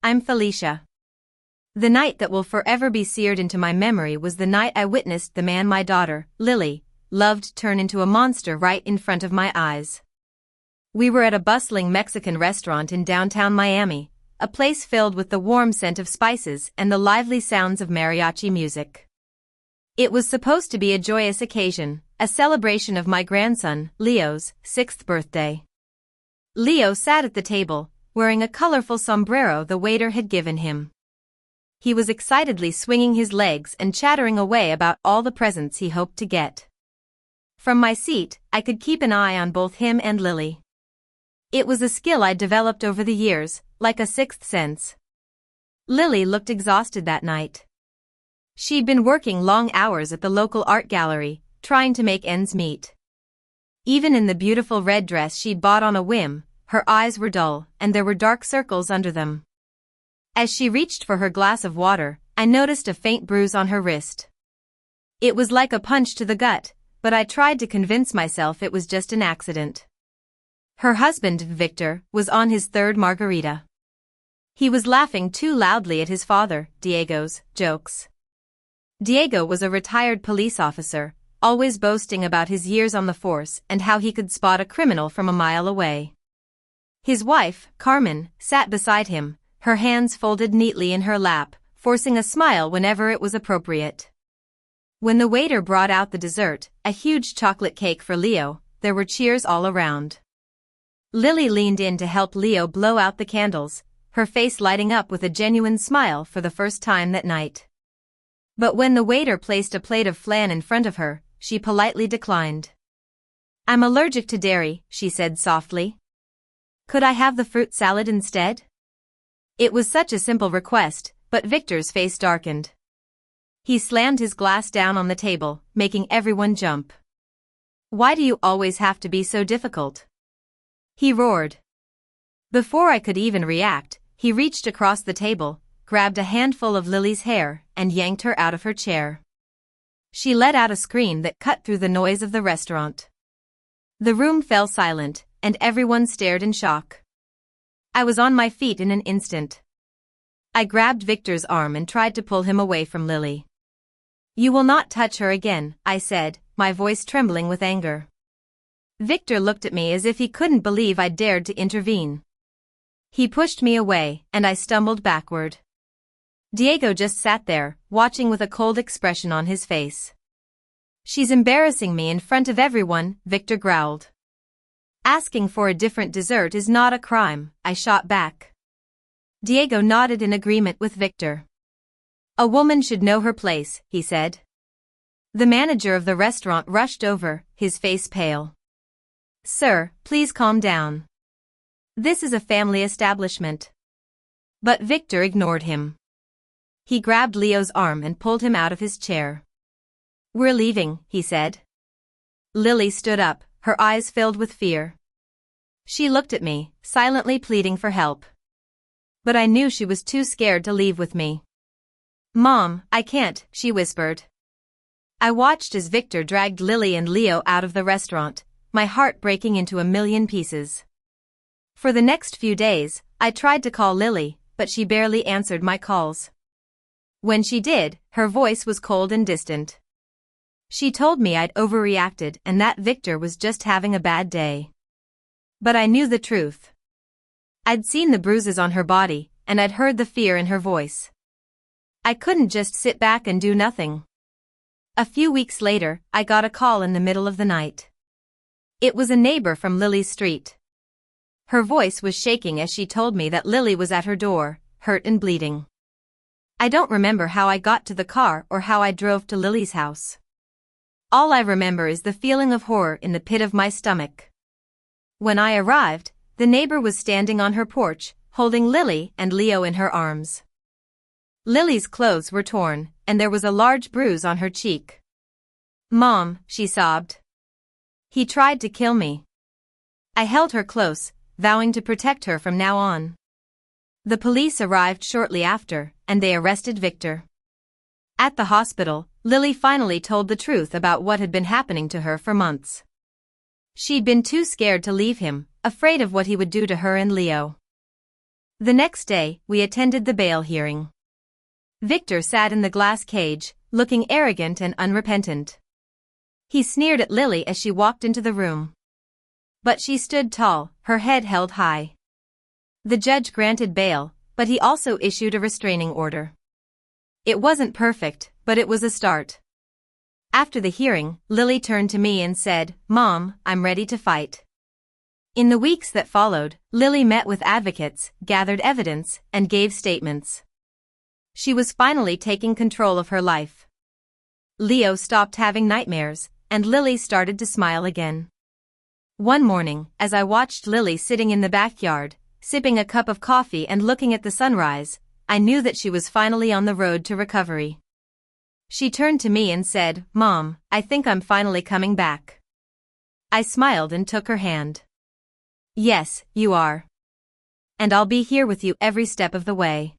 I'm Felicia. The night that will forever be seared into my memory was the night I witnessed the man my daughter, Lily, loved turn into a monster right in front of my eyes. We were at a bustling Mexican restaurant in downtown Miami, a place filled with the warm scent of spices and the lively sounds of mariachi music. It was supposed to be a joyous occasion, a celebration of my grandson, Leo's, 6th birthday. Leo sat at the table, wearing a colorful sombrero the waiter had given him. He was excitedly swinging his legs and chattering away about all the presents he hoped to get. From my seat, I could keep an eye on both him and Lily. It was a skill I'd developed over the years, like a sixth sense. Lily looked exhausted that night. She'd been working long hours at the local art gallery, trying to make ends meet. Even in the beautiful red dress she'd bought on a whim, her eyes were dull, and there were dark circles under them. As she reached for her glass of water, I noticed a faint bruise on her wrist. It was like a punch to the gut, but I tried to convince myself it was just an accident. Her husband, Victor, was on his third margarita. He was laughing too loudly at his father, Diego's, jokes. Diego was a retired police officer, always boasting about his years on the force and how he could spot a criminal from a mile away. His wife, Carmen, sat beside him, her hands folded neatly in her lap, forcing a smile whenever it was appropriate. When the waiter brought out the dessert, a huge chocolate cake for Leo, there were cheers all around. Lily leaned in to help Leo blow out the candles, her face lighting up with a genuine smile for the first time that night. But when the waiter placed a plate of flan in front of her, she politely declined. "I'm allergic to dairy," she said softly. "Could I have the fruit salad instead?" It was such a simple request, but Victor's face darkened. He slammed his glass down on the table, making everyone jump. "Why do you always have to be so difficult?" he roared. Before I could even react, he reached across the table, grabbed a handful of Lily's hair, and yanked her out of her chair. She let out a scream that cut through the noise of the restaurant. The room fell silent, and everyone stared in shock. I was on my feet in an instant. I grabbed Victor's arm and tried to pull him away from Lily. "You will not touch her again," I said, my voice trembling with anger. Victor looked at me as if he couldn't believe I'd dared to intervene. He pushed me away, and I stumbled backward. Diego just sat there, watching with a cold expression on his face. "She's embarrassing me in front of everyone," Victor growled. "Asking for a different dessert is not a crime," I shot back. Diego nodded in agreement with Victor. "A woman should know her place," he said. The manager of the restaurant rushed over, his face pale. "Sir, please calm down. This is a family establishment." But Victor ignored him. He grabbed Leo's arm and pulled him out of his chair. "We're leaving," he said. Lily stood up, her eyes filled with fear. She looked at me, silently pleading for help. But I knew she was too scared to leave with me. "Mom, I can't," she whispered. I watched as Victor dragged Lily and Leo out of the restaurant, my heart breaking into a million pieces. For the next few days, I tried to call Lily, but she barely answered my calls. When she did, her voice was cold and distant. She told me I'd overreacted and that Victor was just having a bad day. But I knew the truth. I'd seen the bruises on her body, and I'd heard the fear in her voice. I couldn't just sit back and do nothing. A few weeks later, I got a call in the middle of the night. It was a neighbor from Lily's street. Her voice was shaking as she told me that Lily was at her door, hurt and bleeding. I don't remember how I got to the car or how I drove to Lily's house. All I remember is the feeling of horror in the pit of my stomach. When I arrived, the neighbor was standing on her porch, holding Lily and Leo in her arms. Lily's clothes were torn, and there was a large bruise on her cheek. "Mom," she sobbed. "He tried to kill me." I held her close, vowing to protect her from now on. The police arrived shortly after, and they arrested Victor. At the hospital, Lily finally told the truth about what had been happening to her for months. She'd been too scared to leave him, afraid of what he would do to her and Leo. The next day, we attended the bail hearing. Victor sat in the glass cage, looking arrogant and unrepentant. He sneered at Lily as she walked into the room. But she stood tall, her head held high. The judge granted bail, but he also issued a restraining order. It wasn't perfect, but it was a start. After the hearing, Lily turned to me and said, "Mom, I'm ready to fight." In the weeks that followed, Lily met with advocates, gathered evidence, and gave statements. She was finally taking control of her life. Leo stopped having nightmares, and Lily started to smile again. One morning, as I watched Lily sitting in the backyard, sipping a cup of coffee and looking at the sunrise, I knew that she was finally on the road to recovery. She turned to me and said, "Mom, I think I'm finally coming back." I smiled and took her hand. "Yes, you are. And I'll be here with you every step of the way."